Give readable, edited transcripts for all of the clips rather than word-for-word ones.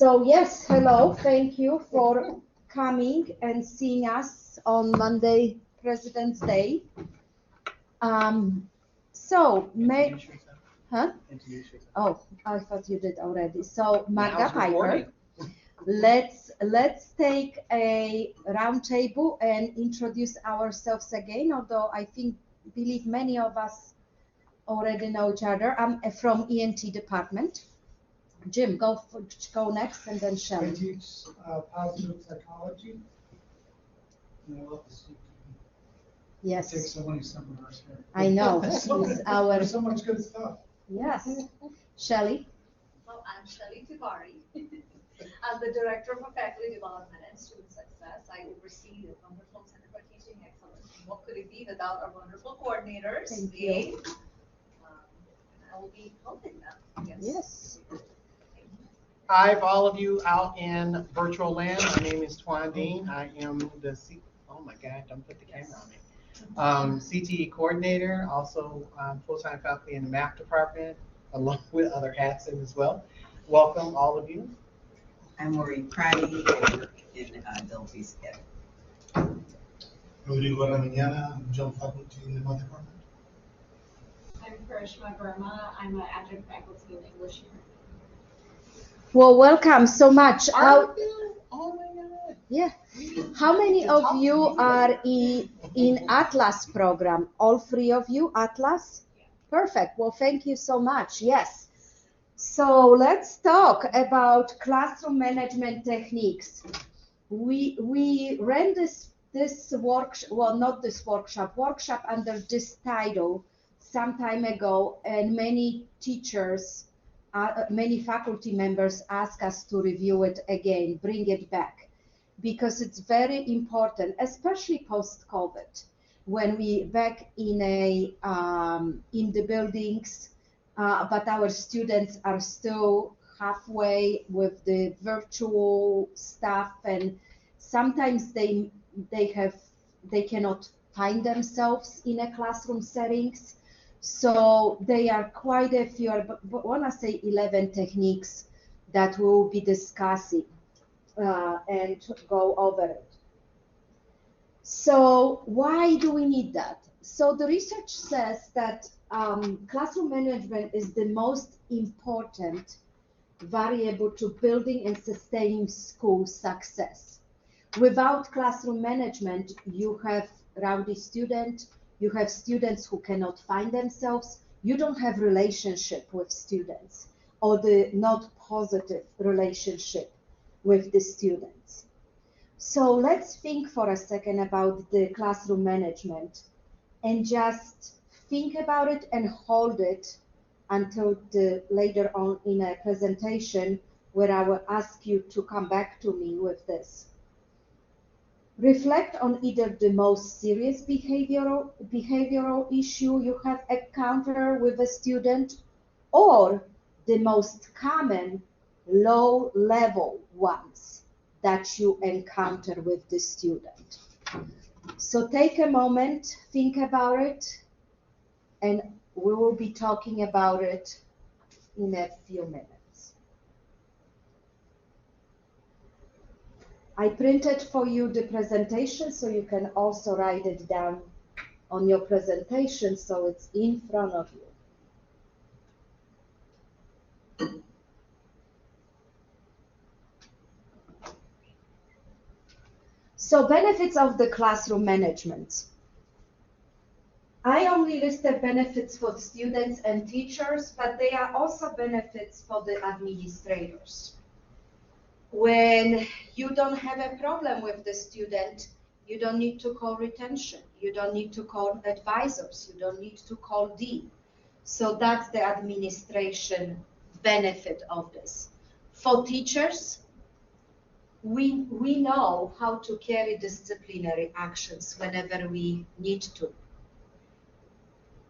So yes, hello, thank you for coming and seeing us on Monday, President's Day. So, huh? Oh, I thought you did already. So, Magda Piper, let's take a round table and introduce ourselves again, although I believe many of us already know each other. I'm from ENT department. Jim, go next, and then Shelley. I teach positive psychology. And I love the CT. Yes. I take so many seminars here. I know. She's our. There's so much good stuff. Yes. Shelley. Well, I'm Shelley Tivari. I'm the Director for Faculty Development and Student Success. I oversee the wonderful Center for Teaching Excellence. What could it be without our wonderful coordinators? Thank you. I will be helping them. Yes. Hi, for all of you out in virtual land. My name is Tuan Dean. I am the oh my God, don't put the camera on me. CTE coordinator, also full-time faculty in the math department, along with other hats in as well. Welcome, all of you. I'm Maureen Pratty. I work in Delphi's Ed. Rodrigo Ramillana, I'm adjunct faculty in the math department. I'm Karishma Verma. I'm an adjunct faculty in English here. Well, welcome so much. Oh my God. Yeah. How many of you are in Atlas program? All three of you, Atlas? Perfect. Well, thank you so much. Yes. So let's talk about classroom management techniques. We ran this workshop, well, not this workshop under this title some time ago, and many teachers, many faculty members ask us to review it again, bring it back, because it's very important, especially post-COVID, when we back in the buildings, but our students are still halfway with the virtual stuff, and sometimes they cannot find themselves in a classroom settings. So there are quite a few, I want to say 11 techniques that we'll be discussing and go over it. So why do we need that? So the research says that classroom management is the most important variable to building and sustaining school success. Without classroom management, you have rowdy students, you have students who cannot find themselves, you don't have relationship with students, or the not positive relationship with the students. So let's think for a second about the classroom management and just think about it and hold it until later on in a presentation where I will ask you to come back to me with this. Reflect on either the most serious behavioral issue you have encountered with a student, or the most common low-level ones that you encounter with the student. So take a moment, think about it, and we will be talking about it in a few minutes. I printed for you the presentation, so you can also write it down on your presentation so it's in front of you. So benefits of the classroom management. I only listed benefits for students and teachers, but there are also benefits for the administrators. When you don't have a problem with the student, you don't need to call retention, you don't need to call advisors, you don't need to call dean. So that's the administration benefit of this. For teachers, we know how to carry disciplinary actions whenever we need to.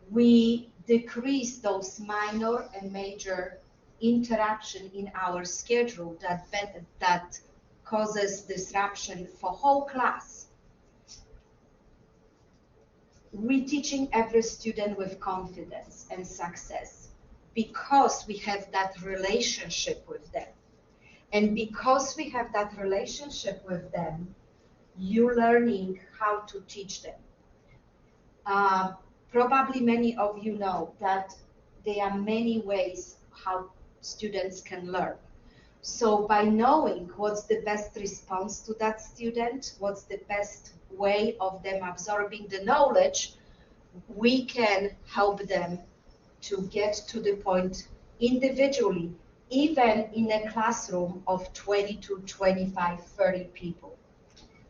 We decrease those minor and major interaction in our schedule that causes disruption for whole class. We teaching every student with confidence and success because we have that relationship with them. And because we have that relationship with them, you're learning how to teach them. Probably many of you know that there are many ways how students can learn. So by knowing what's the best response to that student, what's the best way of them absorbing the knowledge, we can help them to get to the point individually, even in a classroom of 20 to 25, 30 people.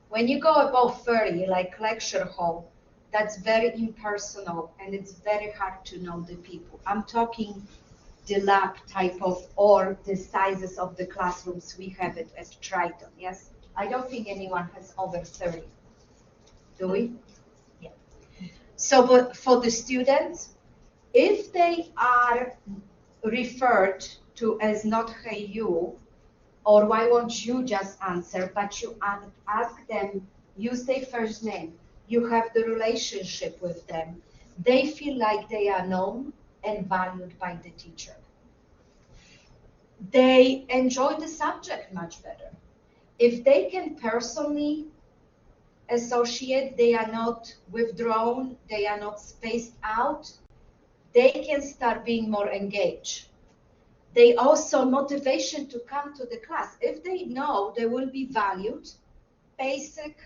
When you go above 30, like lecture hall, that's very impersonal and it's very hard to know the people. I'm talking the lab type of, or the sizes of the classrooms we have it at Triton, yes? I don't think anyone has over 30. Do we? Yeah. So but for the students, if they are referred to as not hey you, or why won't you just answer, but you ask them, use their first name, you have the relationship with them, they feel like they are known and valued by the teacher. They enjoy the subject much better. If they can personally associate, they are not withdrawn, they are not spaced out, they can start being more engaged. They also motivation to come to the class. If they know they will be valued, basic,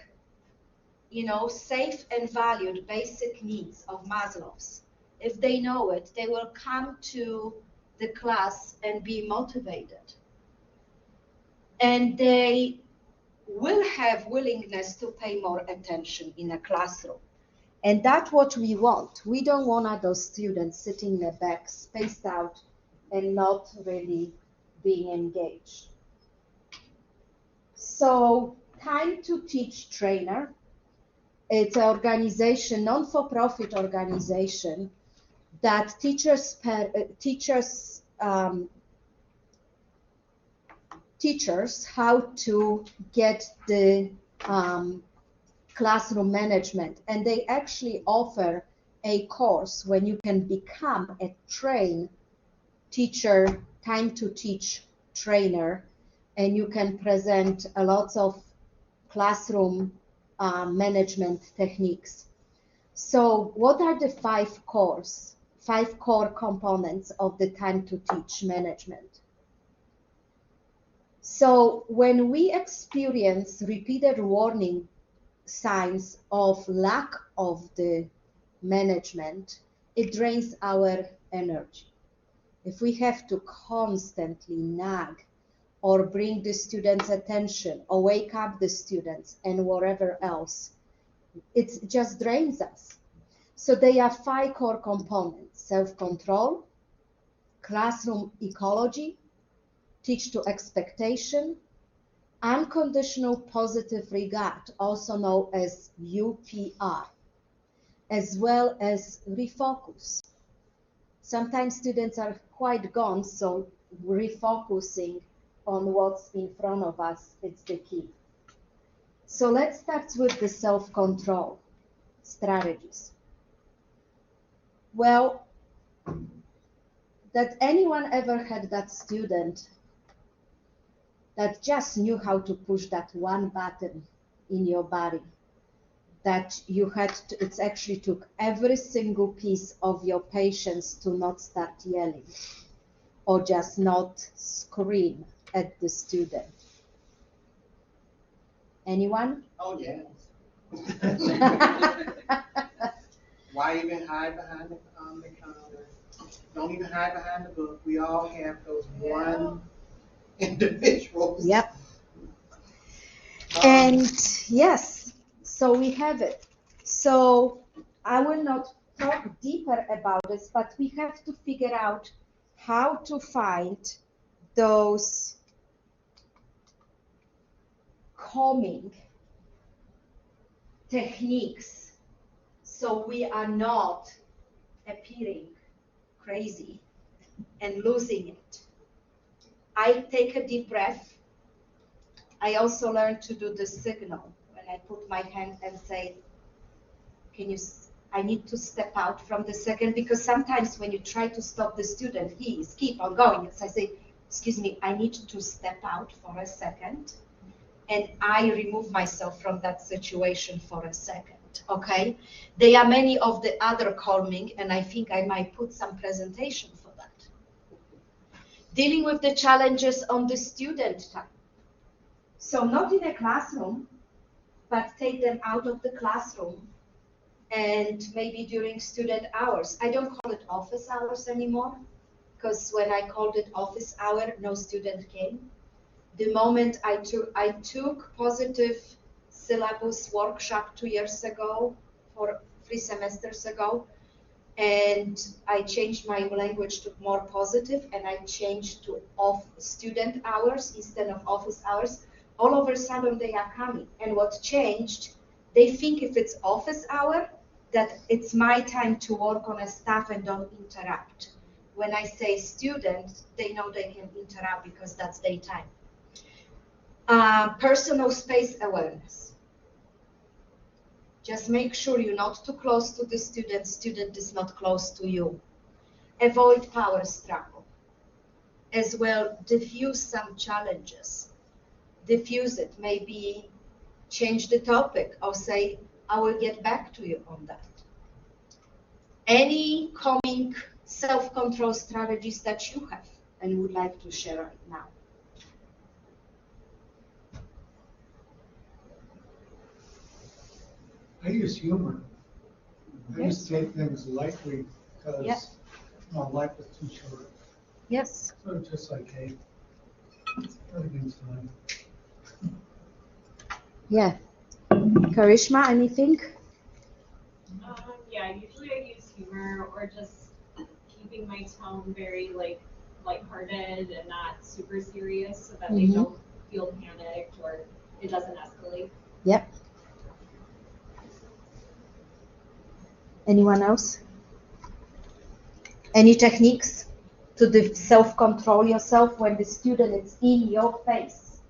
safe and valued basic needs of Maslow's. If they know it, they will come to the class and be motivated. And they will have willingness to pay more attention in a classroom. And that's what we want. We don't want those students sitting in the back, spaced out, and not really being engaged. So Time to Teach Trainer, it's an organization, non-for-profit organization that teaches teachers how to get the classroom management. And they actually offer a course when you can become a trained teacher, Time to Teach trainer, and you can present a lot of classroom management techniques. So what are the five core components of the Time to Teach management? So when we experience repeated warning signs of lack of the management, it drains our energy. If we have to constantly nag or bring the students' attention or wake up the students and whatever else, it just drains us. So there are five core components: self-control, classroom ecology, teach to expectation, unconditional positive regard, also known as UPR, as well as refocus. Sometimes students are quite gone, so refocusing on what's in front of us is the key. So let's start with the self-control strategies. Well, that anyone ever had that student that just knew how to push that one button in your body, that you had to, it actually took every single piece of your patience to not start yelling or just not scream at the student. Anyone? Oh, yes. Why even hide behind the counter? Don't even hide behind the book. We all have those one individuals. Yep. And yes, so we have it. So I will not talk deeper about this, but we have to figure out how to find those calming techniques so we are not appearing crazy and losing it. I take a deep breath. I also learned to do the signal when I put my hand and say, I need to step out from the second, because sometimes when you try to stop the student, keep on going. So I say, excuse me, I need to step out for a second, and I remove myself from that situation for a second, okay? There are many of the other calming, and I think I might put some presentation for that. Dealing with the challenges on the student time. So not in a classroom, but take them out of the classroom and maybe during student hours. I don't call it office hours anymore, because when I called it office hour, no student came. The moment I took positive syllabus workshop 2 years ago, or 3 semesters ago, and I changed my language to more positive, and I changed to off student hours instead of office hours. All of a sudden they are coming, and what changed? They think if it's office hour, that it's my time to work on a stuff and don't interrupt. When I say student, they know they can interrupt because that's their time. Personal space awareness. Just make sure you're not too close to the student. Student is not close to you. Avoid power struggle. As well, diffuse some challenges. Diffuse it. Maybe change the topic or say, I will get back to you on that. Any calming self-control strategies that you have and would like to share right now? I use humor. I Yes. just take things lightly because Yeah. my life is too short. Yes. So it's just like, hey, everything's fine. Yeah. Karishma, anything? Yeah, usually I use humor or just keeping my tone very lighthearted and not super serious so that they don't feel panicked or it doesn't escalate. Yep. Anyone else? Any techniques to self-control yourself when the student is in your face?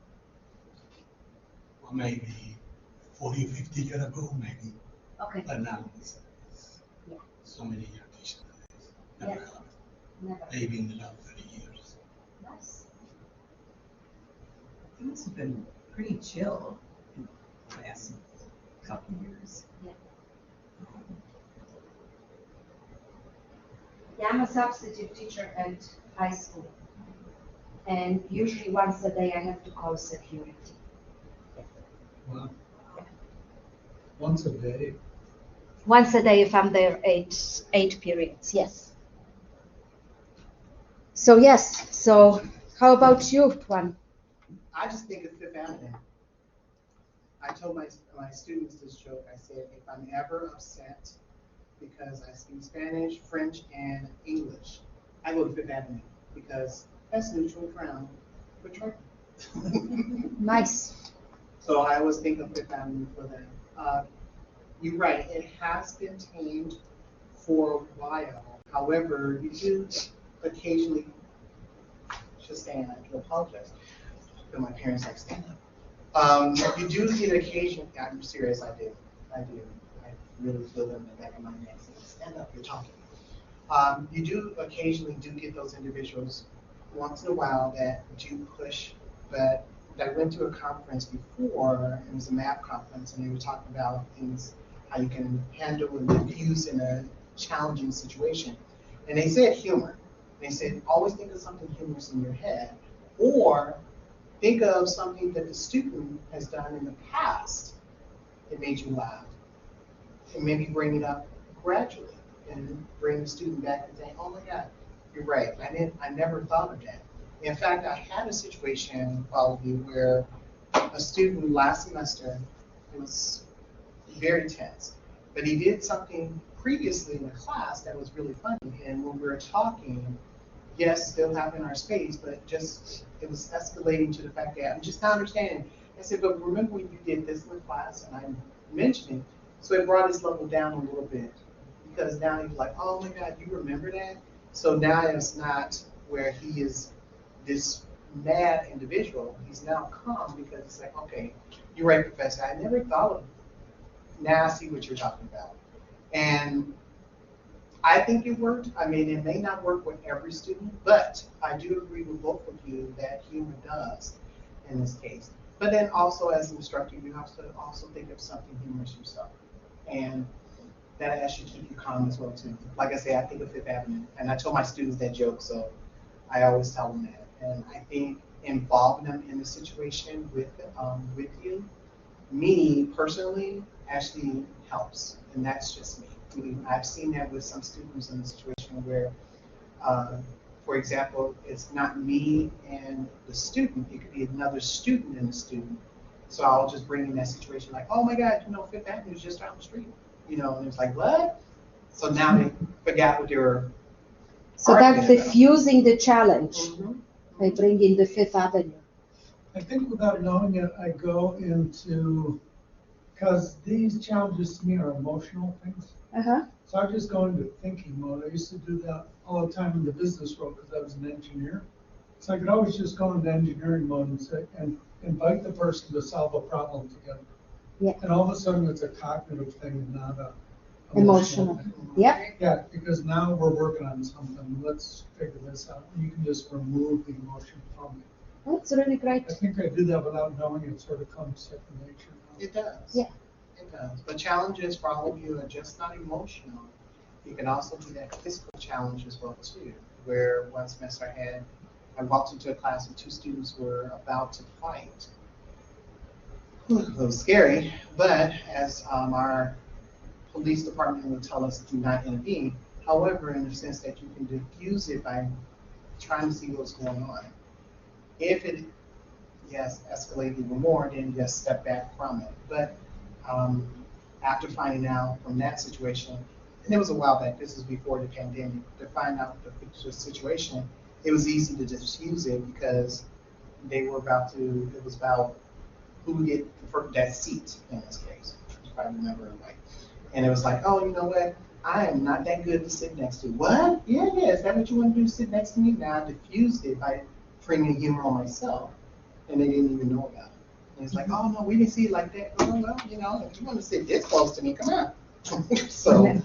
Well, maybe 40, 50 years ago, maybe. Okay. But now it's Yeah. so many young teachers nowadays. Never Yeah. happened. Never. Maybe in the last 30 years. Nice. It must have been pretty chill in the last couple years. Yeah. Yeah, I'm a substitute teacher at high school. And usually once a day I have to call security. Wow. Once a day. Once a day if I'm there eight periods, yes. So yes, so how about you, Tuan? I just think it's Fifth Avenue. I told my students this joke. I said, if I'm ever upset because I speak Spanish, French, and English, I go to Fifth Avenue because that's neutral ground for trucking. Nice. So I always think of Fifth Avenue for that. You're right, it has been tamed for a while. However, you do occasionally just stand. I do apologize. But my parents like stand up. You do get occasion. I'm serious. I do. I really feel them in the back of my neck. Saying, stand up. You're talking. You do occasionally get those individuals once in a while that do push. But I went to a conference before. It was a math conference, and they were talking about things, how you can handle and abuse in a challenging situation. And they said humor. They said always think of something humorous in your head, or think of something that the student has done in the past that made you laugh, and maybe bring it up gradually and bring the student back and say, oh my God, you're right. I never thought of that. In fact, I had a situation probably where a student last semester, it was very tense, but he did something previously in the class that was really funny. And when we were talking, yes, still having our space, but just it was escalating to the fact that I'm just not understanding. I said, but remember when you did this in the class, and I mentioned it, so it brought his level down a little bit because now he's like, oh my God, you remember that? So now it's not where he is this mad individual. He's now calm because it's like, okay, you're right, Professor. I never thought of it. Now I see what you're talking about. And I think it worked. I mean, it may not work with every student, but I do agree with both of you that humor does in this case. But then also as an instructor, you have to also think of something humorous yourself. And that actually keep you calm as well too. Like I say, I think of Fifth Avenue, and I told my students that joke, so I always tell them that. And I think involving them in the situation with you, me personally, actually helps, and that's just me. I mean, I've seen that with some students in the situation where, uh, for example, it's not me and the student; it could be another student and the student. So I'll just bring in that situation like, oh my God, Fifth Avenue is just down the street, and it's like, what? So now they forgot what they were. So that's arguing about. diffusing the challenge Mhm. by bringing the Fifth Avenue. I think without knowing it, I go into, because these challenges to me are emotional things. Uh-huh. So I just go into thinking mode. I used to do that all the time in the business world because I was an engineer. So I could always just go into engineering mode and say, and invite the person to solve a problem together. Yeah. And all of a sudden it's a cognitive thing and not a Emotional. thing. Yeah. Yeah, because now we're working on something. Let's figure this out. You can just remove the emotion from it. That's really great. I think I do that without knowing it. Sort of comes second nature now. It does. Yeah. It does. But challenges for all of you are just not emotional. You can also do that physical challenge as well too, where one semester I walked into a class and two students were about to fight. A little scary, but as our police department would tell us, do not intervene. However, in the sense that you can diffuse it by trying to see what's going on. If it escalated even more, then just step back from it. But after finding out from that situation, and it was a while back, this is before the pandemic, to find out the situation, it was easy to diffuse it because it was about who would get that seat in this case, if I remember it right. And it was like, oh, you know what? I am not that good to sit next to. What? Yeah, is that what you want to do, sit next to me? Now I diffused it by bringing humor on myself, and they didn't even know about it. And it's like, oh no, we didn't see it like that. Oh well, if you want to sit this close to me, come on. so,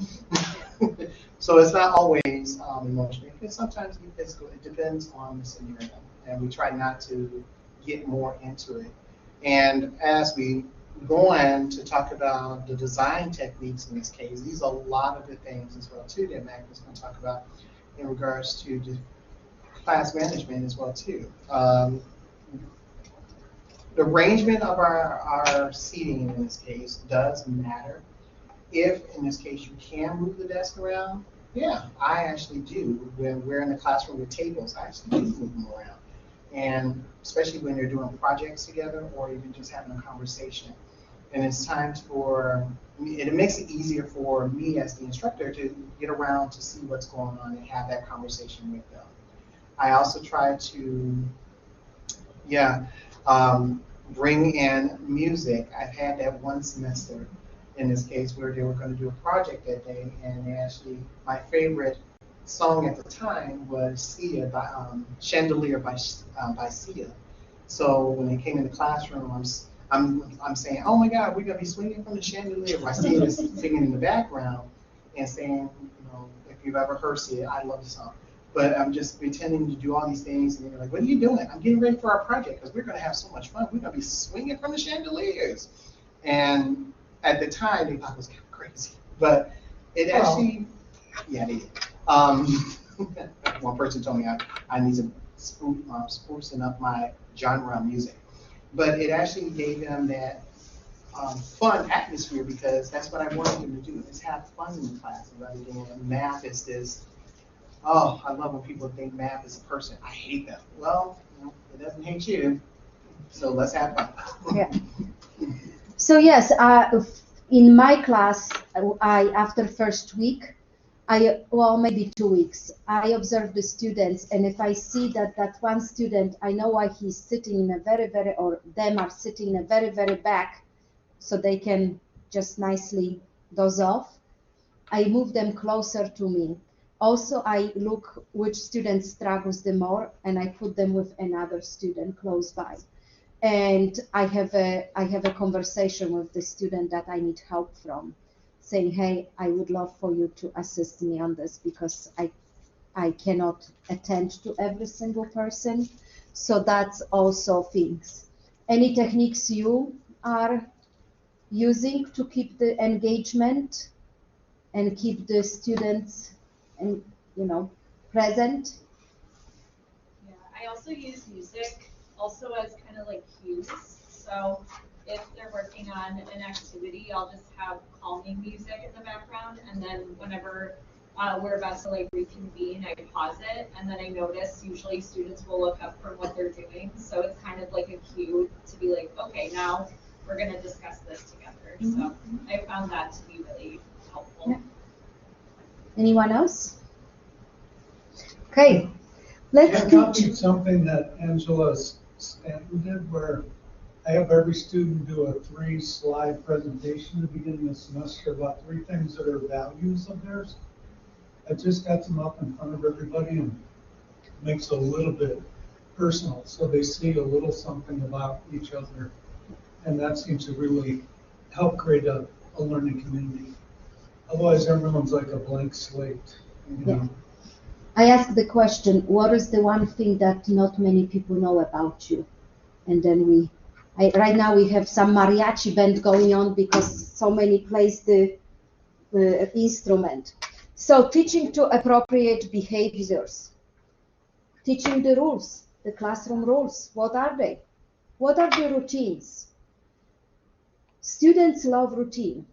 so it's not always emotional. Because sometimes it's physical. It depends on the scenario, and we try not to get more into it. And as we go on to talk about the design techniques in this case, these are a lot of the things as well too that Magda's going to talk about in regards to class management as well too. The arrangement of our seating in this case does matter. If in this case you can move the desk around, yeah, I actually do. When we're in the classroom with tables, I actually do move them around. And especially when they're doing projects together or even just having a conversation. And it's time it makes it easier for me as the instructor to get around to see what's going on and have that conversation with them. I also try to, bring in music. I've had that one semester in this case where they were going to do a project that day, and my favorite song at the time was Sia by Chandelier by Sia. So when they came in the classroom, I'm saying, oh my God, we're gonna be swinging from the chandelier. My Sia is singing in the background and saying, if you've ever heard Sia, I love the song. But I'm just pretending to do all these things, and they're like, what are you doing? I'm getting ready for our project because we're gonna have so much fun. We're gonna be swinging from the chandeliers. And at the time, they thought it was kind of crazy, but it actually, they did. One person told me I need to sprucing up my genre of music, but it actually gave them that fun atmosphere because that's what I wanted them to do, is have fun in the class rather than math is this. Oh, I love when people think math is a person. I hate them. Well, it doesn't hate you, so let's have fun. Yeah. So yes, in my class, after first week, maybe 2 weeks, I observe the students, and if I see that one student, I know why he's sitting in a or them are sitting in a very back, so they can just nicely doze off, I move them closer to me. Also, I look which student struggles the more, and I put them with another student close by. And I have a conversation with the student that I need help from. saying, hey, I would love for you to assist me on this because I cannot attend to every single person. So that's also things. Any techniques you are using to keep the engagement and keep the students and present? Yeah, I also use music also as kind of like cues. So if they're working on an activity, I'll just have calming music in the background, and then whenever we're about to like reconvene, I pause it, and then I notice usually students will look up from what they're doing. So it's kind of like a cue to be like, okay, now we're going to discuss this together. So I found that to be really helpful. Yeah. Anyone else? Okay, let's I copied something that Angela Stanton did where I have every student do a 3-slide presentation at the beginning of the semester about 3 things that are values of theirs. I just got them up in front of everybody and makes it a little bit personal, so they see a little something about each other, and that seems to really help create a learning community. Otherwise, everyone's like a blank slate. Yeah. I asked the question, what is the one thing that not many people know about you? And then right now we have some mariachi band going on because so many plays the instrument. So teaching to appropriate behaviors, teaching the rules, the classroom rules. What are they? What are the routines? Students love routine.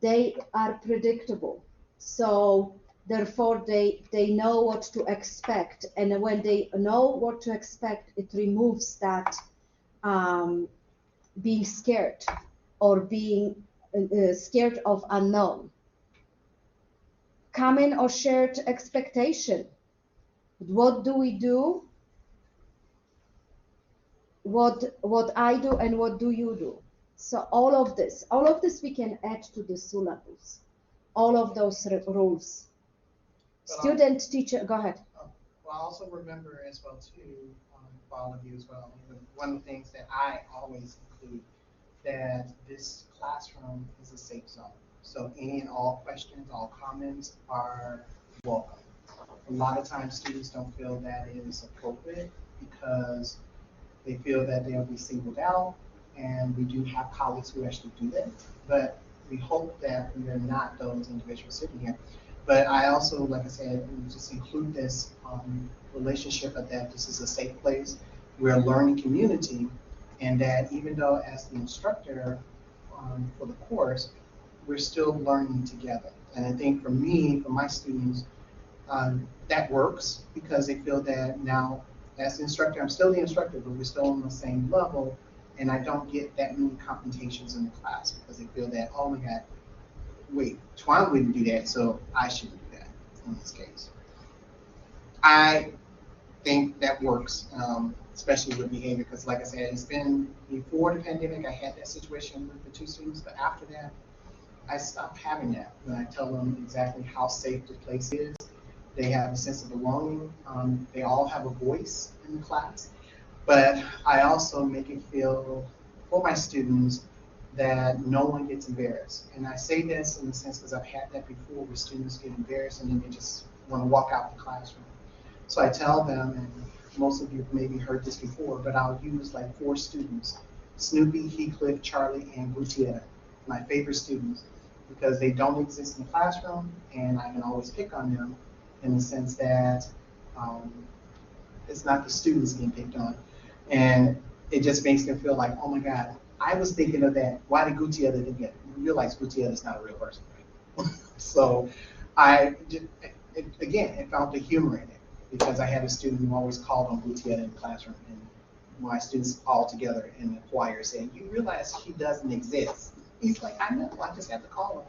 They are predictable. So therefore they know what to expect. And when they know what to expect, it removes that being scared or being scared of unknown. Common or shared expectation. What do we do? What I do and what do you do? So all of this we can add to the syllabus. All of those rules. Student, teacher, go ahead. Well, I also remember as well too, for all of you as well, one of the things that I always include, that this classroom is a safe zone. So any and all questions, all comments are welcome. A lot of times students don't feel that is appropriate because they feel that they'll be singled out, and we do have colleagues who actually do that, but we hope that we are not those individuals sitting here. But I also, like I said, just include this relationship of that this is a safe place, we're a learning community, and that even though as the instructor for the course, we're still learning together. And I think for me, for my students, that works because they feel that now as the instructor, I'm still the instructor, but we're still on the same level, and I don't get that many confrontations in the class because they feel that, oh my God, wait, Tuan wouldn't do that, so I shouldn't do that in this case. I think that works, especially with behavior, because like I said, it's been before the pandemic, I had that situation with the 2 students, but after that, I stopped having that when I tell them exactly how safe the place is. They have a sense of belonging. They all have a voice in the class, but I also make it feel for my students that no one gets embarrassed. And I say this in the sense because I've had that before where students get embarrassed and then they just want to walk out the classroom. So I tell them, and most of you maybe heard this before, but I'll use like 4 students, Snoopy, Heathcliff, Charlie, and Gutiérrez, my favorite students, because they don't exist in the classroom and I can always pick on them in the sense that it's not the students getting picked on. And it just makes them feel like, oh my God, I was thinking of that. Why did Gutiérrez think it? You realize Gutiérrez is not a real person, right? So I found the humor in it because I had a student who always called on Gutiérrez in the classroom, and my students all together in the choir saying, you realize he doesn't exist. He's like, I know, I just have to call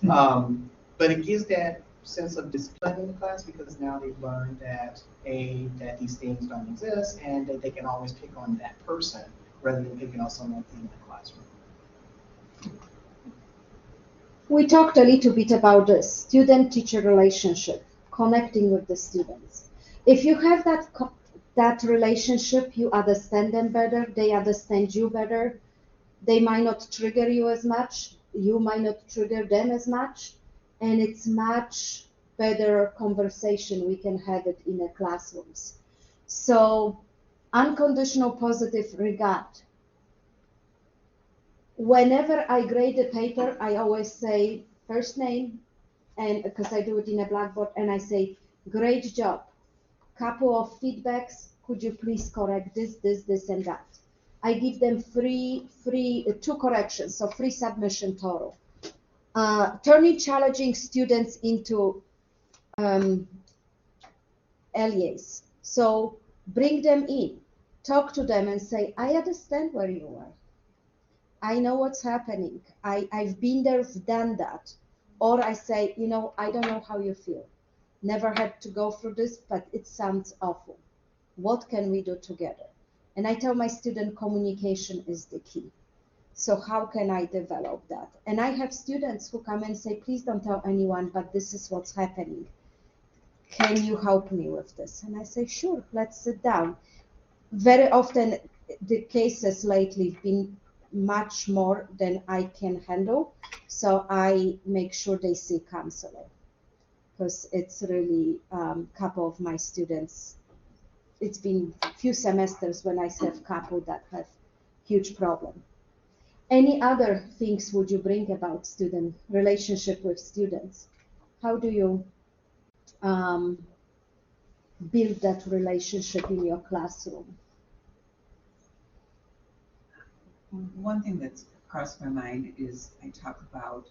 him. But it gives that sense of discipline in the class because now they've learned that that these things don't exist and that they can always pick on that person rather than picking on someone in the classroom. We talked a little bit about the student-teacher relationship, connecting with the students. If you have that relationship, you understand them better, they understand you better, they might not trigger you as much, you might not trigger them as much, and it's much better conversation we can have it in the classrooms. So unconditional positive regard. Whenever I grade a paper, I always say first name, and because I do it in a blackboard, and I say, great job. Couple of feedbacks, could you please correct this, and that. I give them free 2 corrections, so free submission total. Turning challenging students into allies. So bring them in, talk to them and say, I understand where you are. I know what's happening. I've been there, done that. Or I say, you know, I don't know how you feel. Never had to go through this, but it sounds awful. What can we do together? And I tell my student communication is the key. So how can I develop that? And I have students who come and say, please don't tell anyone, but this is what's happening. Can you help me with this? And I say, sure, let's sit down. Very often the cases lately have been much more than I can handle. So I make sure they see a counselor, because it's really a couple of my students. It's been a few semesters when I have couple that have huge problem. Any other things would you bring about student relationship with students? How do you build that relationship in your classroom? One thing that's crossed my mind is I talk about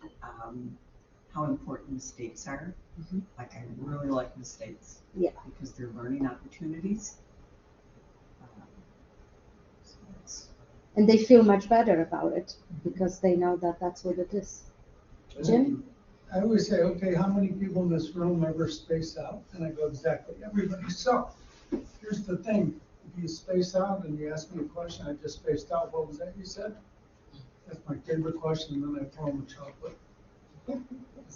how important mistakes are. Mhm. Like, I really like mistakes. Yeah. Because they're learning opportunities. So that's, And they feel much better about it because they know that that's what it is. Jim? I always say, okay, how many people in this room ever space out? And I go, exactly, everybody. So here's the thing. If you space out and you ask me a question, I just spaced out. What was that you said? That's my favorite question. And then I throw them a chocolate.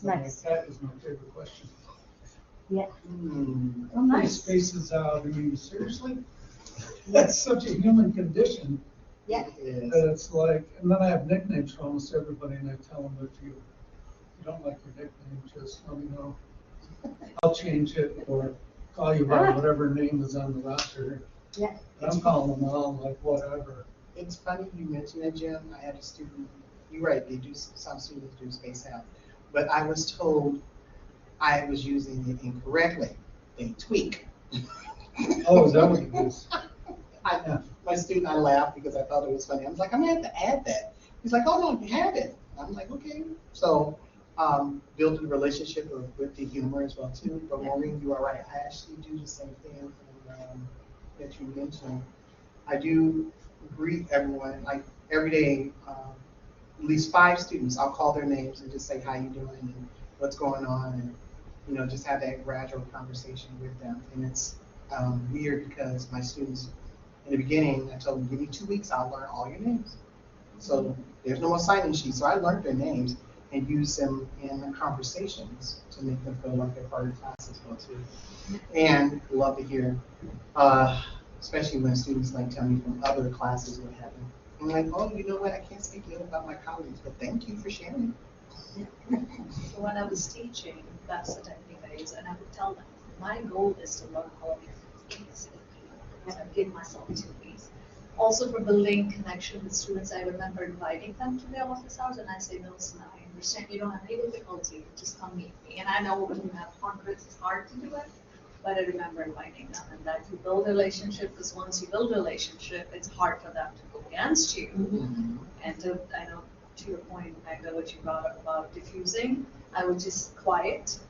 Nice. That is my favorite question. Yeah. How Oh, many nice. spaces out? I mean, seriously? That's such a human condition. Yeah. That it's like, and then I have nicknames for almost everybody, and I tell them, if you don't like your nickname, just let me know. I'll change it or call you by whatever name is on the roster. Yeah. But I'm calling them all like whatever. It's funny you mentioned that, Jim. I had a student, you're right, they do, some students do space out. But I was told I was using it incorrectly. They tweak. Oh, is that what it is? My student, I laughed because I thought it was funny. I was like, I'm gonna have to add that. He's like, oh no, you have it. I'm like, okay. So building a relationship with the humor as well too. But Maureen, you are right. I actually do the same thing that you mentioned. I do greet everyone like every day. At least 5 students. I'll call their names and just say how you doing and what's going on, and just have that gradual conversation with them. And it's weird because my students, in the beginning, I told them, give me 2 weeks, I'll learn all your names. So there's no more sign-in sheets. So I learned their names and use them in the conversations to make them feel like they're part of the class as well too. And love to hear, especially when students like tell me from other classes what happened. I'm like, oh, you know what? I can't speak ill about my colleagues, but thank you for sharing. So when I was teaching, that's the technique I use, and I would tell them, my goal is to learn all of your keys. And I give myself 2 weeks. Also for building connection with students, I remember inviting them to the office hours, and I say, no, listen, I understand you don't have any difficulty, just come meet me. And I know when you have conflicts, it's hard to do it, but I remember inviting them, and that you build a relationship, because once you build a relationship, it's hard for them to go against you. Mm-hmm. And I know to your point, Magda, what you brought up about diffusing, I would just quiet.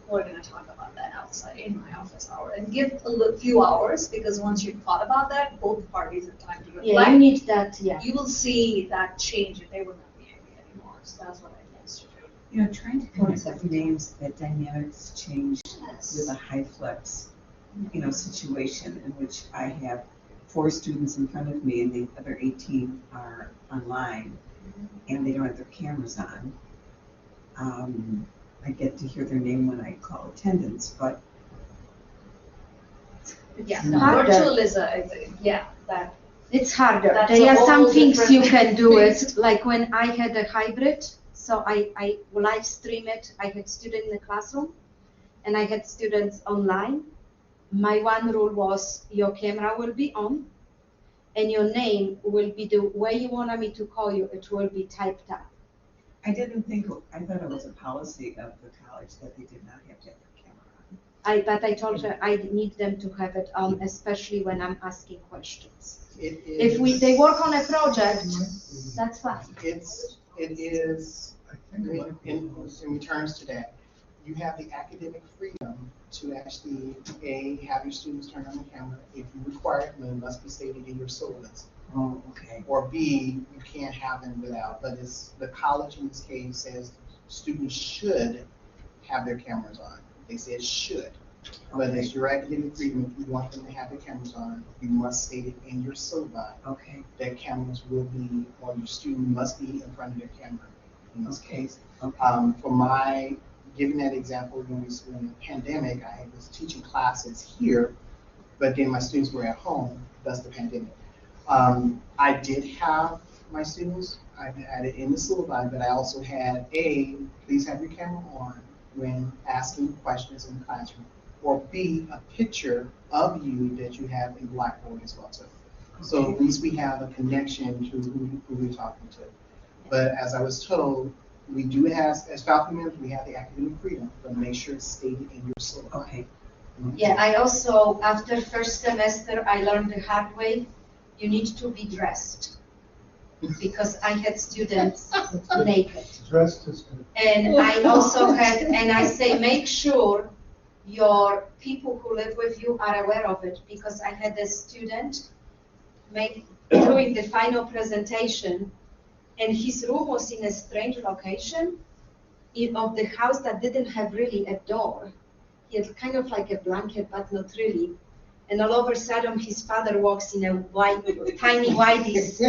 We're going to talk about that outside in my office hour, and give a few hours, because once you've thought about that, both parties have time to reflect. Yeah, you need that, yeah. You will see that change, and they will not be angry anymore. So that's what I used to do. trying to come up with names that dynamics change Yes. with a high flex, situation in which I have 4 students in front of me and the other 18 are online and they don't have their cameras on. I get to hear their name when I call attendance, but Yeah, Harder. virtual is It's harder. That's There a are some whole things you different can do thing. it, like when I had a hybrid, So I live stream it. I had students in the classroom and I had students online. My one rule was your camera will be on and your name will be the way you wanted me to call you. It will be typed up. I thought it was a policy of the college that they did not have to have their camera on. But I told her I need them to have it on, especially when I'm asking questions. It If they work on a project, that's fine. it is, in returns to that, you have the academic freedom to actually, A, have your students turn on the camera. If you require it, then it must be stated in your syllabus. Oh, okay. Or B, you can't have them without, but it's, the college in this case says students should have their cameras on. They said should, but Okay. it's your academic freedom. If you want them to have their cameras on, you must state it in your syllabi Okay. that cameras will be, or your student must be in front of their camera in this Okay. case. Okay. For my, giving that example, when the pandemic, I was teaching classes here, but then my students were at home, thus the pandemic. I did have my students, I had it in the syllabi, but I also had A, please have your camera on when asking questions in the classroom, or B, a picture of you that you have in Blackboard as well too. So at least we have a connection to who we're talking to. But as I was told, we do have, as faculty members, we have the academic freedom, but make sure it's stated in your syllabi. Okay. Yeah, I also, after first semester, I learned the hard way, you need to be dressed. Because I had students naked. Dressed is good. And I also had, and I say, make sure your people who live with you are aware of it, because I had a student doing the final presentation, and his room was in a strange location of the house that didn't have really a door. He had kind of like a blanket, but not really. And all of a sudden, his father walks in a tiny whiteies,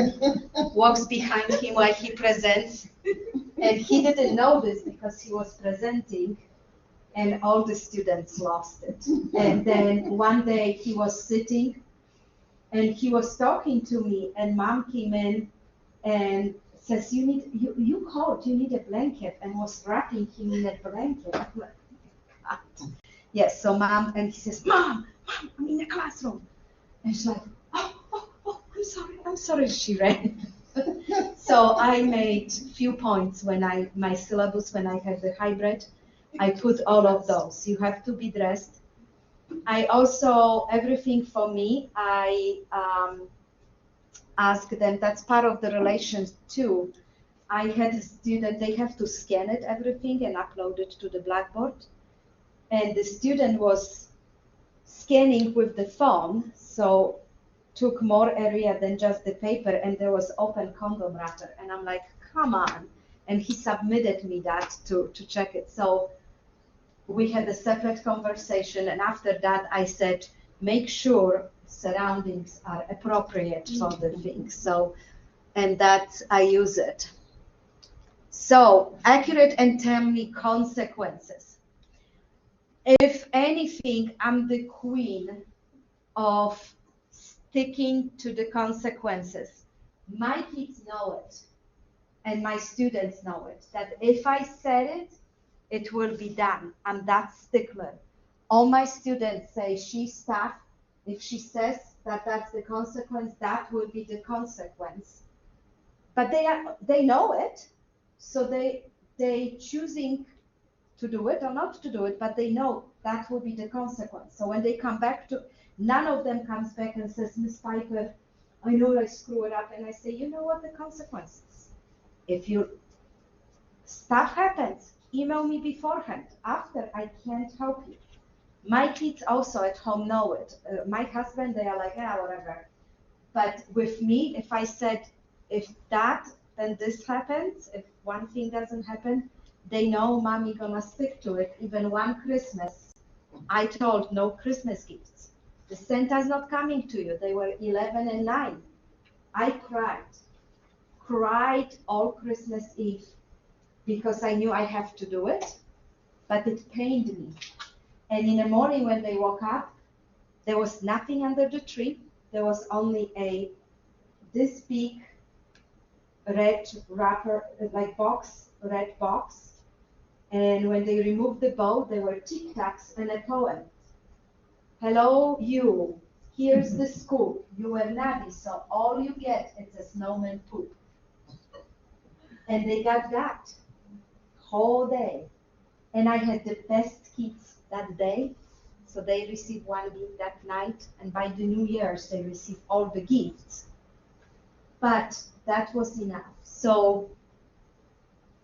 walks behind him while he presents. And he didn't know this because he was presenting, and all the students lost it. And then one day he was sitting, and he was talking to me, and mom came in and says, you called, you need a blanket, and was wrapping him in a blanket. I'm like, what? Yes, so mom, and he says, Mom, I'm in the classroom. And she's like, oh, I'm sorry, she ran. So I made few points when my syllabus, when I have the hybrid, I put all of those. You have to be dressed. I also, everything for me, I ask them, that's part of the relations too. I had a student, they have to scan it, everything, and upload it to the Blackboard. And the student was scanning with the phone, so took more area than just the paper, and there was open condom wrapper. And I'm like, come on. And he submitted me that to check it. So we had a separate conversation, and after that I said, make sure surroundings are appropriate for the things. So, and that I use it. So, accurate and timely consequences. If anything, I'm the queen of sticking to the consequences. My kids know it, and my students know it, that if I said it, it will be done. I'm that stickler. All my students say, she's tough. If she says that that's the consequence, that will be the consequence. But they know it, so they choosing to do it or not to do it, but they know that will be the consequence. So when they come back to, none of them comes back and says, Miss Piper, I know I screw it up. And I say, you know what the consequences? If stuff happens, email me beforehand. After, I can't help you. My kids also at home know it. My husband, they are like, yeah, whatever. But with me, if I said, if that, then this happens, if one thing doesn't happen, they know mommy gonna stick to it. Even one Christmas, I told no Christmas gifts. The Santa's not coming to you. They were 11 and 9. I cried all Christmas Eve because I knew I have to do it, but it pained me. And in the morning when they woke up, there was nothing under the tree. There was only this big red wrapper, like box red box, and when they removed the bow, there were Tic Tacs and a poem. Hello, you. Here's the scoop. You were naughty, so all you get is a snowman poop. And they got that whole day. And I had the best kids that day. So they received one gift that night, and by the New Year's, they received all the gifts. But that was enough. So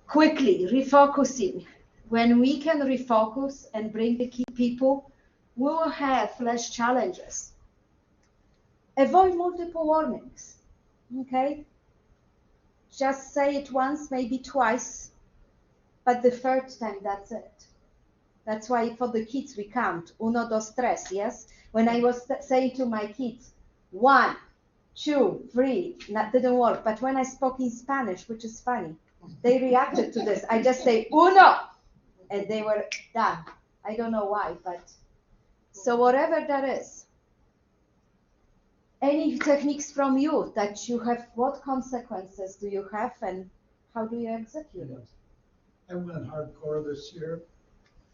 quickly, refocusing. When we can refocus and bring the key people, we will have less challenges. Avoid multiple warnings, okay? Just say it once, maybe twice, but the third time, that's it. That's why for the kids we count, 1, 2, 3, yes? When I was saying to my kids, 1, 2, 3, that didn't work. But when I spoke in Spanish, which is funny, they reacted to this. I just say, 1, and they were done. I don't know why, but so whatever that is. Any techniques from you that you have, what consequences do you have and how do you execute it? I went hardcore this year,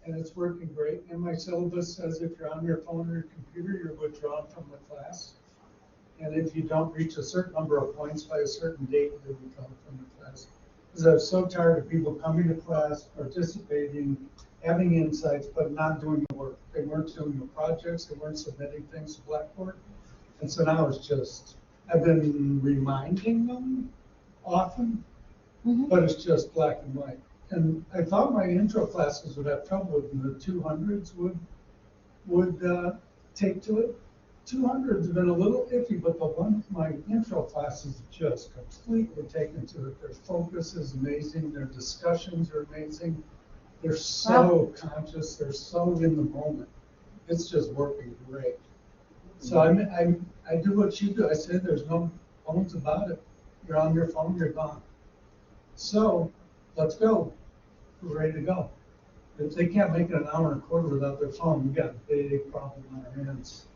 and it's working great. And my syllabus says if you're on your phone or your computer, you're withdrawn from the class. And if you don't reach a certain number of points by a certain date, you're withdrawn from the class. Because I'm so tired of people coming to class, participating, having insights, but not doing the work. They weren't doing the projects, they weren't submitting things to Blackboard. And so now it's just, I've been reminding them often, but it's just black and white. And I thought my intro classes would have trouble with them. The 200s would take to it. 200s have been a little iffy, but my intro classes just completely taken to it. Their focus is amazing. Their discussions are amazing. They're so conscious. They're so in the moment. It's just working great. So I do what you do. I said there's no bones about it. You're on your phone, you're gone. So let's go. We're ready to go. If they can't make it an hour and a quarter without their phone, we got a big problem on our hands,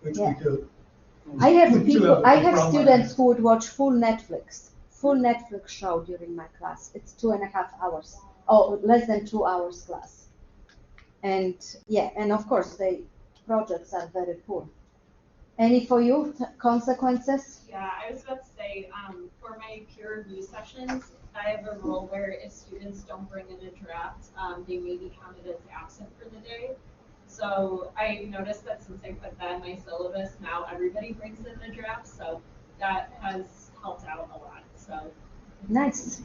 which we do. I have We do people, a I big have problem on our students hands. who would watch full Netflix show during my class. It's 2.5 hours, or less than 2 hours class. And yeah, and of course projects are very poor. Any for you consequences? Yeah, I was about to say, for my peer review sessions, I have a rule where if students don't bring in a draft, they may be counted as absent for the day. So I noticed that since I put that in my syllabus, now everybody brings in a draft, so that has helped out a lot. So Nice.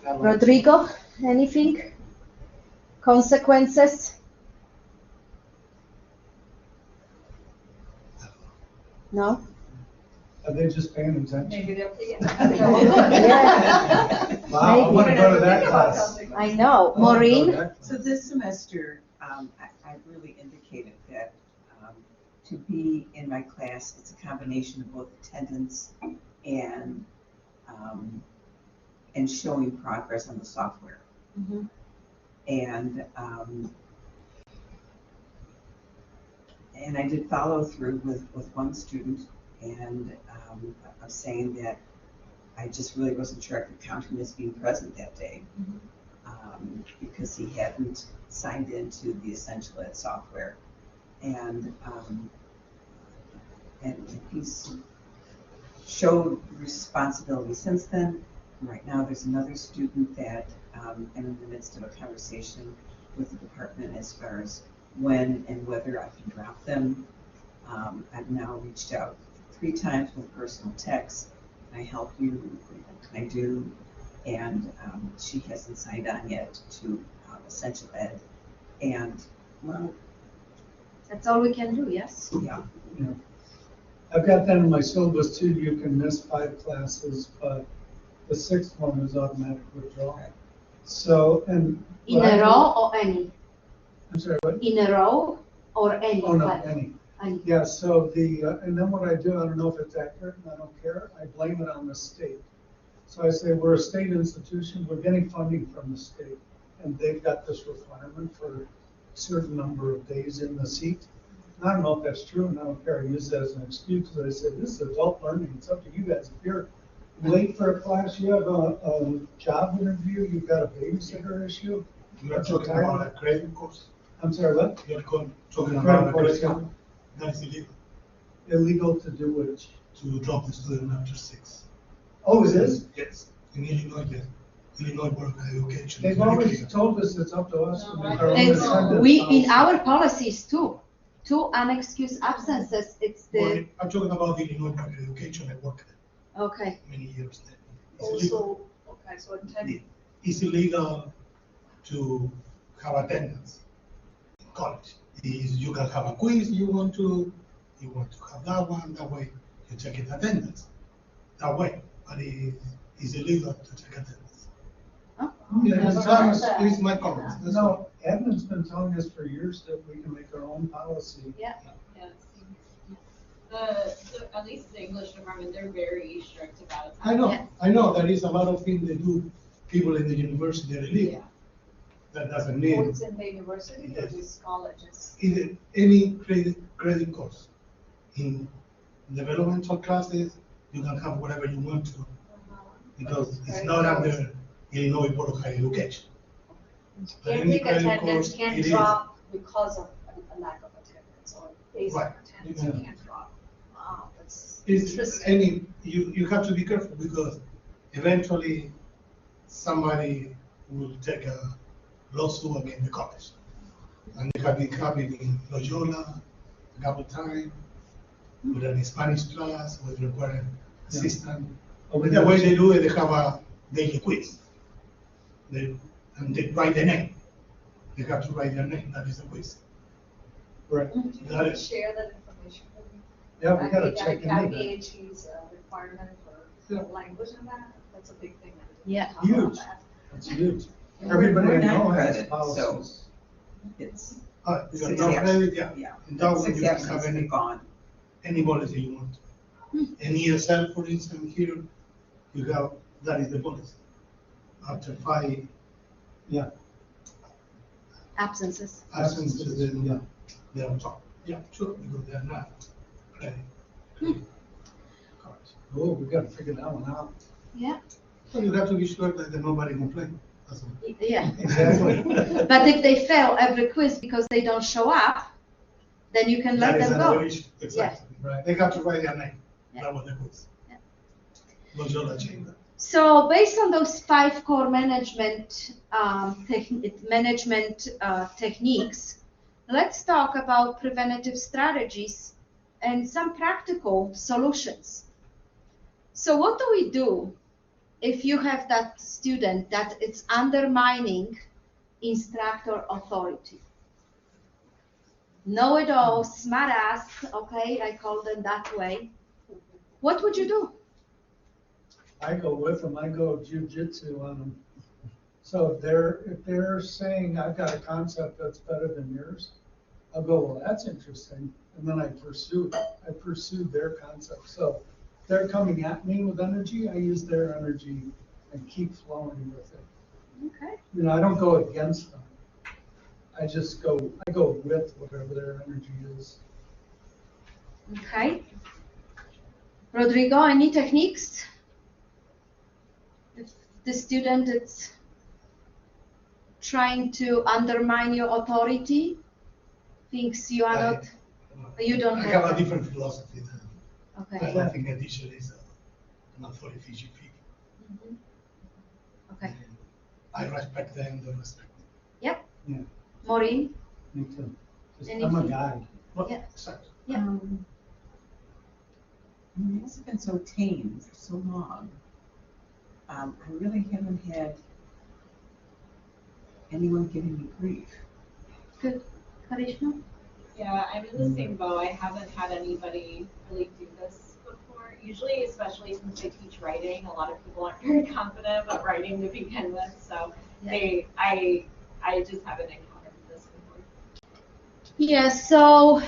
Rodrigo, anything? Consequences? No? Are they just paying attention? Maybe they'll pay it. Yeah. Wow, I Maybe. want to go to that class. I know. Maureen? So this semester, I've really indicated that to be in my class, it's a combination of both attendance and showing progress on the software. Mm-hmm. And I did follow through with one student, and I'm saying that I just really wasn't sure I could count him as being present that day, because he hadn't signed into the Essential Ed software. And he's showed responsibility since then. Right now, there's another student that I'm in the midst of a conversation with the department as far as when and whether I can drop them. I've now reached out 3 times with personal text. Can I help you? What can I do? And she hasn't signed on yet to Essential Ed. And, well, That's all we can do, yes? yeah. Yeah. I've got that in my syllabus too. You can miss 5 classes, but the 6th one is automatic withdrawal. So, and. In a row or any? I'm sorry, what? In a row or any? Oh, no, But- any. any. Yeah, so and then what I do, I don't know if it's accurate, and I don't care, I blame it on the state. So I say, we're a state institution, we're getting funding from the state, and they've got this requirement for a certain number of days in the seat. And I don't know if that's true, and I don't care, I use that as an excuse, because I said, this is adult learning, it's up to you guys. If you're late for a class, you have a job interview, you've got a babysitter issue? You are talking about a credit course. I'm sorry, what? You are talking Credit about a course, credit yeah. card. That is illegal, Illegal to do which? to drop the student after 6. Oh, it is? Yes, in Illinois, yes. Illinois Board of Education. They've always told us it's up to us to make our own It's, attendance we, policy. in our policies too, 2 unexcused absences, it's the, I'm talking about the Illinois Board of Education. I worked there okay. many years there. It's illegal. Also, okay, so in 10, It's illegal to have attendance in college. You can have a quiz you want to have that one, that way you check it attendance. That way, but it's illegal to check attendance. Yeah, It's it's my- honest. it's my comments. That's all. No, Edmund's been telling us for years that we can make our own policy. Yes. At least the English department, they're very strict about it. Yes. I know there is a lot of things they do, people in the university are illegal. That doesn't mean it's in the university or just colleges? either any credit course. In developmental classes, you can have whatever you want to, because it's not under Illinois Board of Higher Education. But Can't any take credit attendance, course, can't it is. drop because of a lack of attendance or basic Right. attendance, Yeah. you can't drop. Wow, that's It's interesting. you have to be careful because eventually somebody will take a lawsuit against the college. And it have been happening in Loyola a couple times with an Spanish class with requiring assistant. With the way they do it, they have a daily quiz. And they write the name. They have to write their name, that is the quiz. Right. Do you Got want it. to share that information with me? Yeah, we gotta check into that. IPHE's requirement for Yeah. language and that, that's a big thing. Yeah. Talk about Huge. that. That's huge. And Everybody we're I know not has credit, policies. It's, You got 6 no absence. credit, yeah. Yeah. And that one 6 you can absence, have they're any gone. policy you want. In ESL, for instance, here, you have, that is the policy. After 5 Absences. absences, then Yeah. they are on top. Yeah, sure, because they are not credit. cards. Oh, we gotta figure that one out. Yeah, So you have to be sure that nobody complain. That's all. yeah. Exactly. But if they fail every quiz because they don't show up, then you can let That is them another go. issue, exactly. Right. They have to write their name. Yeah. That was the quiz. Yeah. Loyola chamber. So based on those 5 core management techniques, let's talk about preventative strategies and some practical solutions. So what do we do if you have that student that it's undermining instructor authority? Know-it-all, smart-ass, okay, I call them that way. What would you do? I go with them, I go jujitsu on them. So if they're saying, I've got a concept that's better than yours, I'll go, well, that's interesting. And then I pursue their concept. So they're coming at me with energy, I use their energy and keep flowing with it. Okay. You know, I don't go against them. I go with whatever their energy is. Okay. Rodrigo, any techniques? If the student is trying to undermine your authority, thinks you are not, you don't I have have a that. different philosophy than, I Okay. don't think a teacher is an authority figure. Mhm. Okay. I respect them, they respect me. Yep. Yeah. Maureen? Me too. Just, Anything? I'm a guide. Well, Yeah. exactly. Yeah. You guys have been so tame for so long. I really haven't had anyone giving me grief. Good. Karishma? Yeah, I'm in the same boat. I haven't had anybody really do this before. Usually, especially since I teach writing, a lot of people aren't very confident about writing to begin with. So Yeah. I just haven't encountered this before. Yeah, so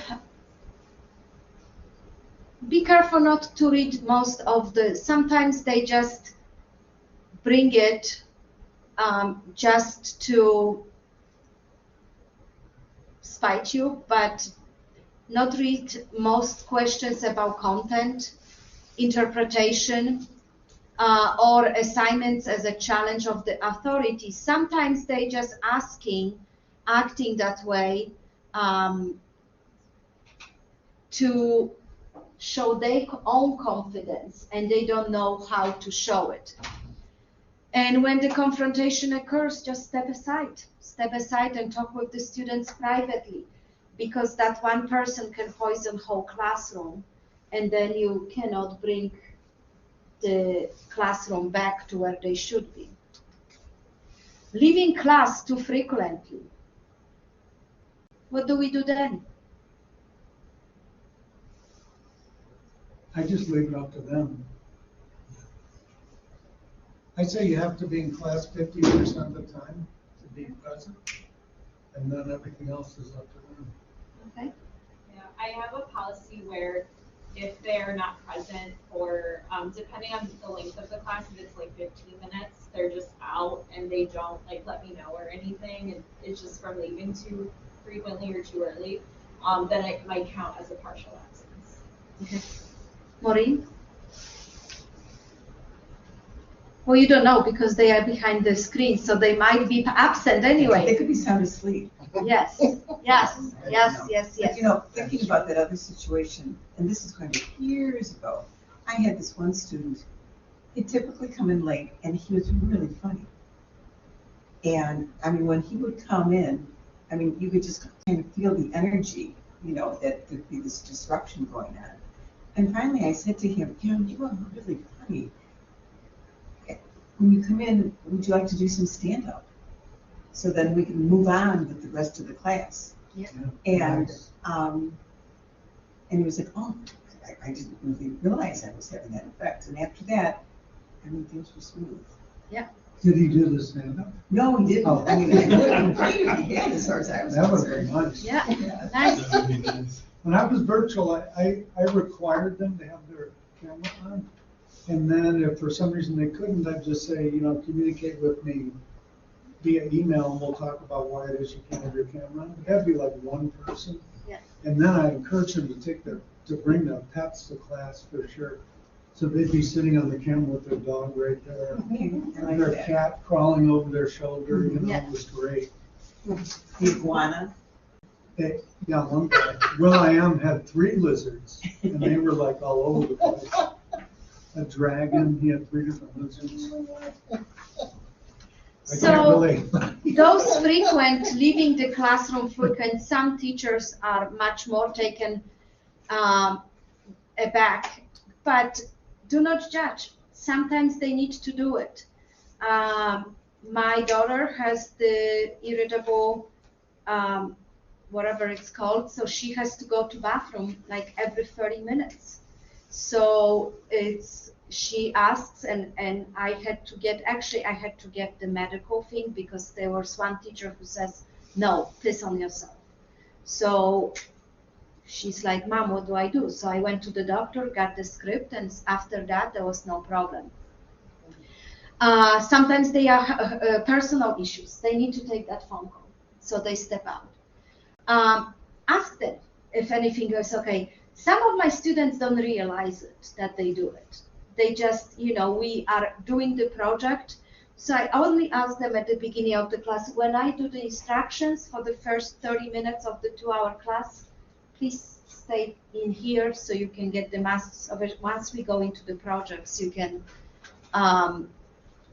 be careful not to read most of sometimes they just bring it just to spite you, but not read most questions about content, interpretation, or assignments as a challenge of the authority. Sometimes they just acting that way to show their own confidence, and they don't know how to show it. And when the confrontation occurs, just step aside and talk with the students privately, because that one person can poison whole classroom, and then you cannot bring the classroom back to where they should be. Leaving class too frequently. What do we do then? I just leave it up to them. I say you have to be in class 50% of the time to be present, and then everything else is up to them. Okay. Yeah, I have a policy where if they're not present for, depending on the length of the class, if it's like 15 minutes, they're just out and they don't like let me know or anything, and it's just from leaving too frequently or too early, then it might count as a partial absence. Okay. Maureen? Well, you don't know because they are behind the screen, so they might be absent They anyway. could be sound asleep. Yes, yes, yes, yes, But, yes. you know, thinking about that other situation, and this is going to be years ago, I had this one student, he'd typically come in late, and he was really funny. And, I mean, when he would come in, I mean, you could just kind of feel the energy, you know, that there'd be this disruption going on. And finally, I said to him, you know, you are really funny. When you come in, would you like to do some stand-up? So then we can move on with the rest of the class. Yeah. And, Nice. and he was like, oh, I didn't really realize I was having that effect. And after that, I mean, things were smooth. Did he do the stand-up? No, he didn't. Oh. I mean, I would have been he had as far as I was That would have concerned. been nice. Yeah, Yeah. nice. When I was virtual, I required them to have their camera on. And then if for some reason they couldn't, I'd just say, you know, communicate with me via email and we'll talk about why it is you can't have your camera on. It had to be like one person. Yeah. And then I encourage them to bring their pets to class for sure. So they'd be sitting on the camera with their dog right there. Okay, I like Their that. cat crawling over their shoulder, you know, Yeah. it was great. The iguana. Yeah, one guy, Will.i.am had 3 lizards, and they were like all over the place. A dragon, he had 3 different lizards. I can't So relate. those frequent, leaving the classroom frequent, some teachers are much more taken aback, but do not judge. Sometimes they need to do it. My daughter has the irritable, whatever it's called, so she has to go to bathroom like every 30 minutes. So she asks, and I had to get the medical thing because there was one teacher who says, no, piss on yourself. So she's like, Mom, what do I do? So I went to the doctor, got the script, and after that, there was no problem. Sometimes they are personal issues. They need to take that phone call, so they step out. Ask them if anything goes okay. Some of my students don't realize it, that they do it. They just, you know, we are doing the project. So I only ask them at the beginning of the class, when I do the instructions for the first 30 minutes of the 2-hour class, please stay in here so you can get the masks of it. Once we go into the projects, you can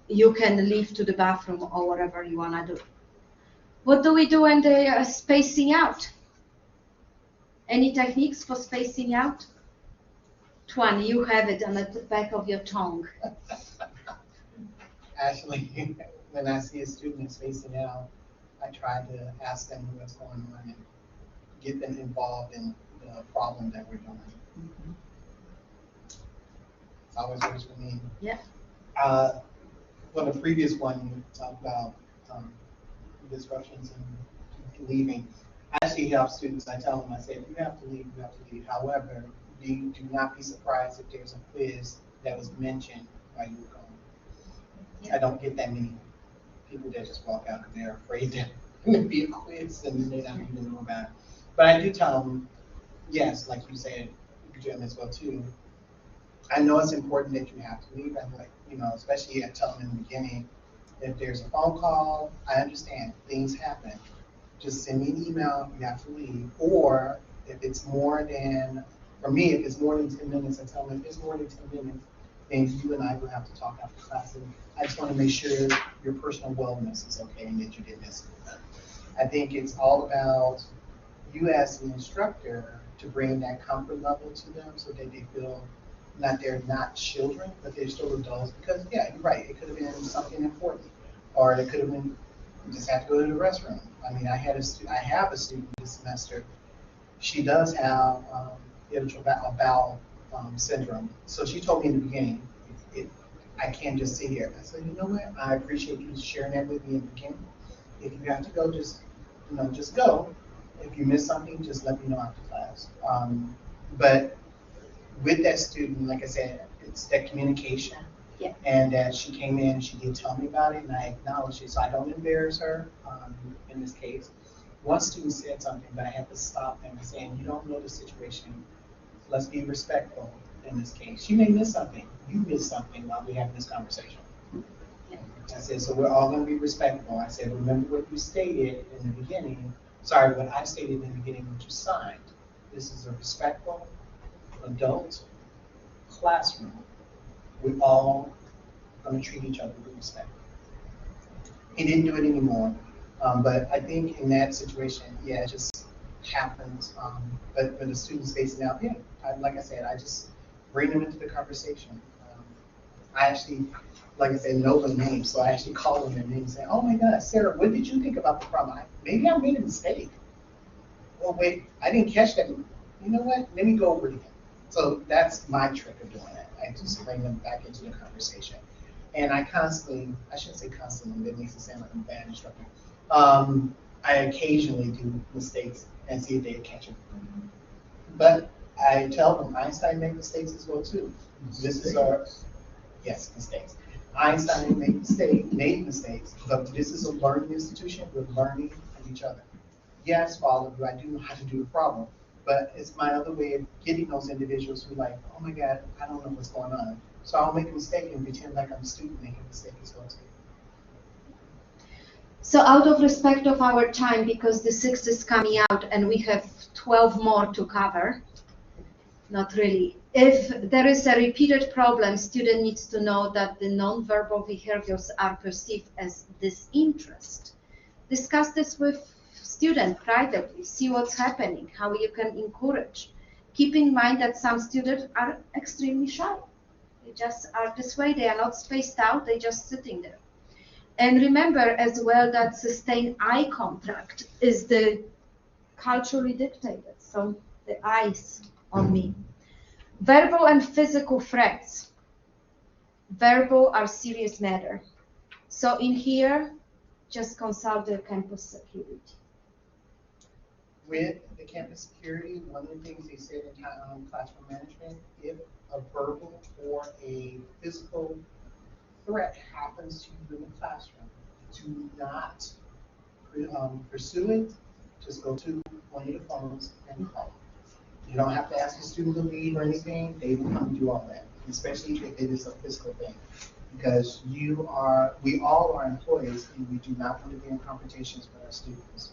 leave to the bathroom or whatever you want to do. What do we do when they are spacing out? Any techniques for spacing out? Tuan, you have it on the back of your tongue. Actually, when I see a student spacing out, I try to ask them what's going on and get them involved in the problem that we're doing. Mhm. It's always works for me. Yeah. For the previous one, you talked about disruptions and leaving. I actually help students. I tell them, I say, if you have to leave, you have to leave. However, do not be surprised if there's a quiz that was mentioned while you were gone. Yeah. I don't get that many people that just walk out because they're afraid that there's going to be a quiz and they don't even know about it. But I do tell them, yes, like you said, you could do them as well too. I know it's important that you have to leave. I'm like, especially I tell them in the beginning, if there's a phone call, I understand things happen. Just send me an email, you have to leave. Or if it's more than, for me, if it's more than 10 minutes, I tell them if it's more than 10 minutes, then you and I will have to talk after class. And I just want to make sure your personal wellness is okay and that you didn't miss it. I think it's all about you as the instructor to bring that comfort level to them so that they feel not they're not children, but they're still adults. Because yeah, you're right. It could have been something important, or it could have been you just have to go to the restroom. I mean, I have a student this semester. She does have irritable bowel syndrome. So she told me in the beginning, I can't just sit here. I said, you know what? I appreciate you sharing that with me in the beginning. If you have to go, just go. If you miss something, just let me know after class. But with that student, like I said, it's that communication. Yeah. And that she came in, she did tell me about it, and I acknowledged it, so I don't embarrass her in this case. One student said something, but I had to stop them and saying, you don't know the situation. Let's be respectful in this case. She may miss something. You missed something while we have this conversation. I said, so we're all going to be respectful. I said, remember what you stated in the beginning. Sorry, what I stated in the beginning, what you signed. This is a respectful adult classroom. We all going to treat each other with respect. He didn't do it anymore, but I think in that situation, yeah, it just happens. But the students facing out, yeah, like I said, I just bring them into the conversation. I actually, like I said, know the name, so I actually call them their name and say, oh my God, Sarah, what did you think about the problem? Maybe I made a mistake. Well, wait, I didn't catch that. You know what? Let me go over it again. So that's my trick of doing it. I just bring them back into the conversation. And I constantly, I shouldn't say constantly, that makes it sound like I'm a bad instructor. I occasionally do mistakes and see if they catch them. But I tell them Einstein made mistakes as well too. This is our, yes, mistakes. Einstein made mistakes, but this is a learning institution. We're learning from each other. Yes, Father, I do know how to do the problem, but it's my other way of getting those individuals who are like, oh my God, I don't know what's going on. So I'll make a mistake and pretend like I'm a student making a mistake as well too. So out of respect of our time, because the 6th is coming out and we have 12 more to cover, not really. If there is a repeated problem, student needs to know that the nonverbal behaviors are perceived as disinterest. Discuss this with student privately, see what's happening, how you can encourage. Keep in mind that some students are extremely shy. They just are this way, they are not spaced out, they're just sitting there. And remember as well that sustained eye contact is the culturally dictated, so the eyes on me. Verbal and physical threats. Verbal are serious matter. So in here, just consult the campus security. With the campus security, one of the things they said in classroom management, if a verbal or a physical threat happens to you in the classroom, do not pursue it. Just go to one of the phones and call. You don't have to ask the student to leave or anything. They will come and do all that, especially if it is a physical thing. Because we all are employees, and we do not want to be in confrontations with our students.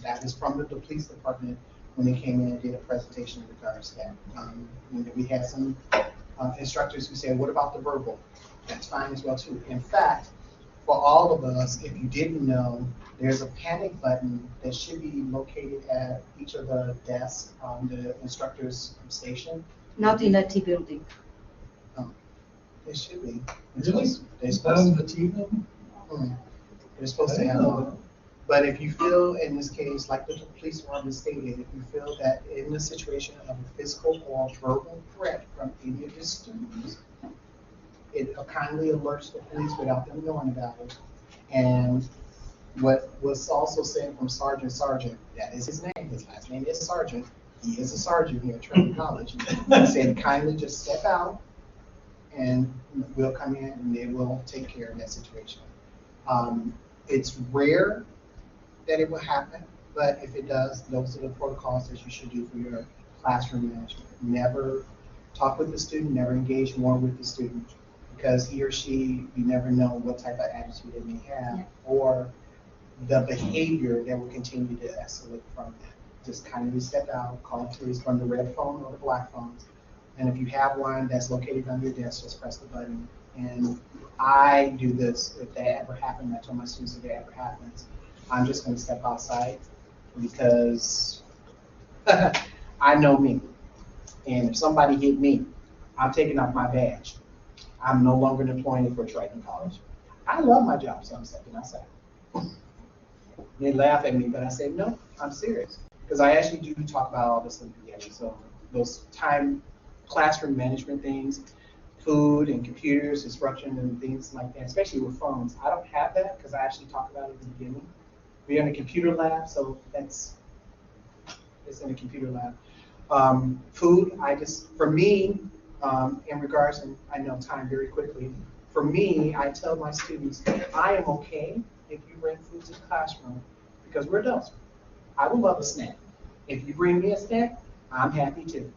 That is from the police department when they came in and did a presentation in regards to that. We had some instructors who said, what about the verbal? That's fine as well too. In fact, for all of us, if you didn't know, there's a panic button that should be located at each of the desks on the instructor's station. Not in a T building. It should be. Really? They're Is that supposed on to. the TV? They're supposed to have. But if you feel, in this case, like the police department stated, if you feel that in the situation of a physical or verbal threat from any of your students, it kindly alerts the police without them knowing about it. And what was also said from Sergeant, that is his name, his last name is Sergeant. He is a sergeant here at Trinity College. He said, kindly just step out and we'll come in and they will take care of that situation. It's rare that it will happen, but if it does, those are the protocols that you should do for your classroom management. Never talk with the student, never engage more with the student, because he or she, you never know what type of attitude they may have, or the behavior that will continue to escalate from that. Just kindly step out, call please from the red phone or the black phones. And if you have one that's located on your desk, just press the button. And I do this if that ever happened. I told my students if that ever happens, I'm just going to step outside because I know me. And if somebody hit me, I'm taking off my badge. I'm no longer deploying it for Triton College. I love my job, so I'm stepping outside. They laugh at me, but I say, no, I'm serious. Because I actually do talk about all this in the beginning. So those classroom management things, food and computers, instruction and things like that, especially with phones. I don't have that because I actually talk about it in the beginning. We're in a computer lab, so it's in a computer lab. Food, for me, in regards, and I know time very quickly, for me, I tell my students, I am okay if you bring food to the classroom because we're adults. I would love a snack. If you bring me a snack, I'm happy too.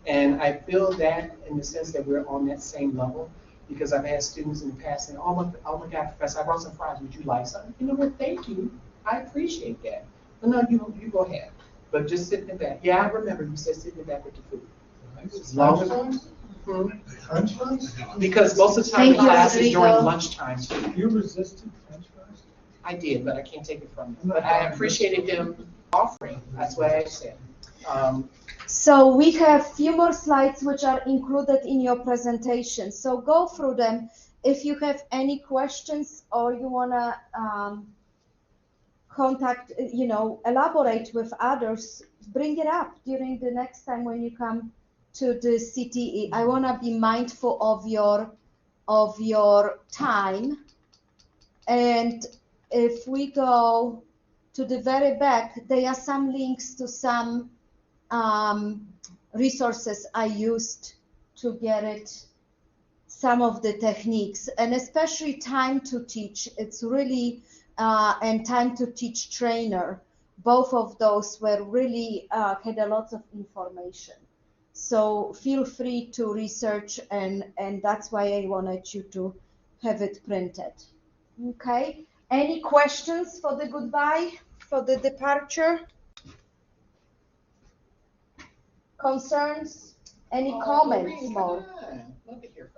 And I feel that in the sense that we're on that same level because I've had students in the past saying, oh my God, Professor, I brought some fries. Would you like some? You know what? Thank you. I appreciate that. But no, you go ahead. But just sit in the back. Yeah, I remember you said sit in the back with the food. As long as because most of the time the class is during lunchtime too. You resisted French fries? I did, but I can't take it from them. But I appreciated them offering. That's what I said. So we have few more slides which are included in your presentation. So go through them. If you have any questions or you wanna elaborate with others, bring it up during the next time when you come to the CTE. I wanna be mindful of your time. And if we go to the very back, there are some links to some resources I used to get it, some of the techniques, and especially time to teach. It's really, and time to teach trainer. Both of those were really, had a lot of information. So feel free to research, and that's why I wanted you to have it printed. Okay, any questions for the goodbye, for the departure? Concerns? Any comments more? Love to hear